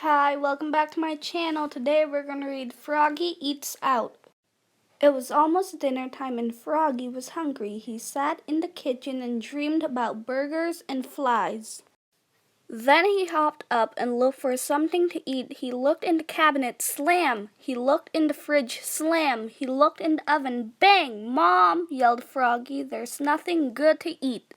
Hi, welcome back to my channel. Today we're going to read Froggy Eats Out. It was almost dinner time and Froggy was hungry. He sat in the kitchen and dreamed about burgers and flies. Then he hopped up and looked for something to eat. He looked in the cabinet, slam! He looked in the fridge, slam! He looked in the oven, bang! Mom, yelled Froggy, there's nothing good to eat.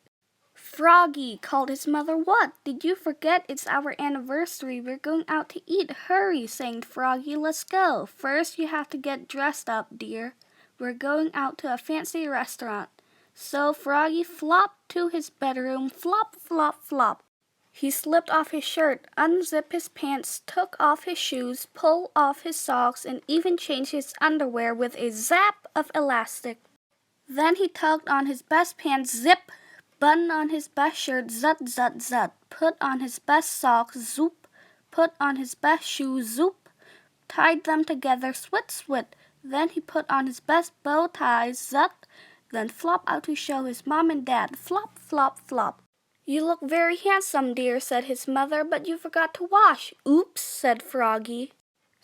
Froggy, called his mother. What? Did you forget it's our anniversary? We're going out to eat. Hurry, sang Froggy. Let's go. First, you have to get dressed up, dear. We're going out to a fancy restaurant. So Froggy flopped to his bedroom. Flop, flop, flop. He slipped off his shirt, unzipped his pants, took off his shoes, pulled off his socks, and even changed his underwear with a zap of elastic. Then he tugged on his best pants, zip, buttoned on his best shirt, zut, zut, zut, put on his best socks, zoop, put on his best shoes, zoop, tied them together, swit, swit. Then he put on his best bow tie, zut, then flop out to show his mom and dad, flop, flop, flop. You look very handsome, dear, said his mother, but you forgot to wash. Oops, said Froggy.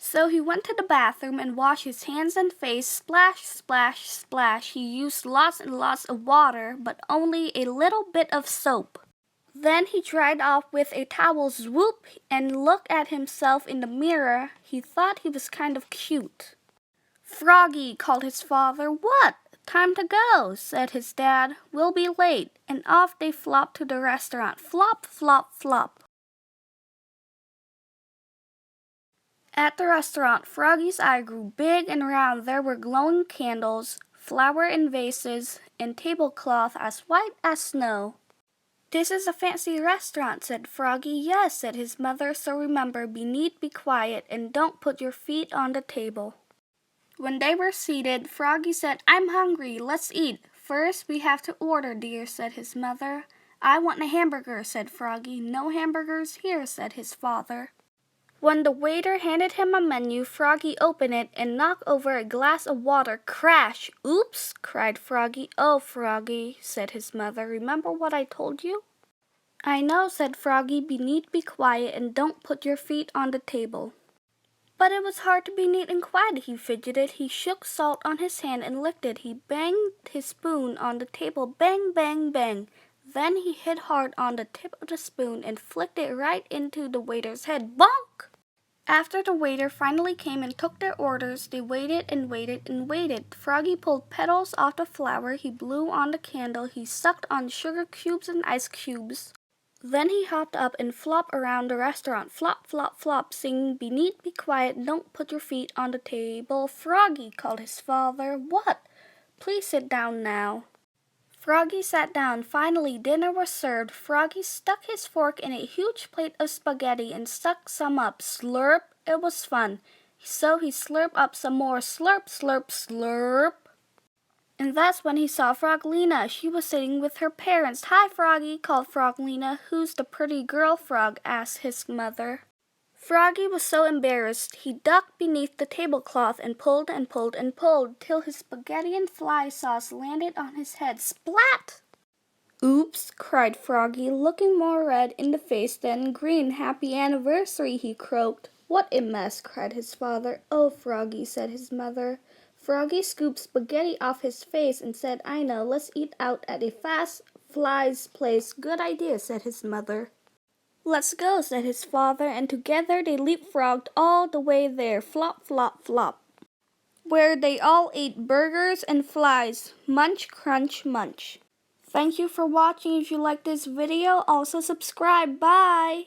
So he went to the bathroom and washed his hands and face, splash, splash, splash. He used lots and lots of water, but only a little bit of soap. Then he dried off with a towel, swoop, and looked at himself in the mirror. He thought he was kind of cute. Froggy, called his father. What? Time to go, said his dad. We'll be late. And off they flopped to the restaurant. Flop, flop, flop. At the restaurant, Froggy's eye grew big and round. There were glowing candles, flower in vases, and tablecloth as white as snow. This is a fancy restaurant, said Froggy. Yes, said his mother, so remember, be neat, be quiet, and don't put your feet on the table. When they were seated, Froggy said, I'm hungry, let's eat. First, we have to order, dear, said his mother. I want a hamburger, said Froggy. No hamburgers here, said his father. When the waiter handed him a menu, Froggy opened it and knocked over a glass of water. Crash! Oops! Cried Froggy. Oh, Froggy, said his mother, remember what I told you? I know, said Froggy, be neat, be quiet, and don't put your feet on the table. But it was hard to be neat and quiet, he fidgeted. He shook salt on his hand and licked it. He banged his spoon on the table, bang, bang, bang. Then he hit hard on the tip of the spoon and flicked it right into the waiter's head. Bonk! After the waiter finally came and took their orders, they waited and waited and waited. Froggy pulled petals off the flower, he blew on the candle, he sucked on sugar cubes and ice cubes. Then he hopped up and flopped around the restaurant, flop, flop, flop, singing, be neat, be quiet, don't put your feet on the table. Froggy, called his father. What? Please sit down now. Froggy sat down. Finally, dinner was served. Froggy stuck his fork in a huge plate of spaghetti and sucked some up. Slurp! It was fun. So he slurped up some more. Slurp, slurp, slurp. And that's when he saw Froglina. She was sitting with her parents. Hi, Froggy, called Froglina. Who's the pretty girl, Frog? Asked his mother. Froggy was so embarrassed, he ducked beneath the tablecloth and pulled and pulled and pulled, till his spaghetti and fly sauce landed on his head. Splat! Oops, cried Froggy, looking more red in the face than green. Happy anniversary, he croaked. What a mess, cried his father. Oh, Froggy, said his mother. Froggy scooped spaghetti off his face and said, I know, let's eat out at a fast flies place. Good idea, said his mother. Let's go, said his father, and together they leapfrogged all the way there, flop, flop, flop, where they all ate burgers and flies. Munch, crunch, munch. Thank you for watching. If you like this video, also subscribe. Bye!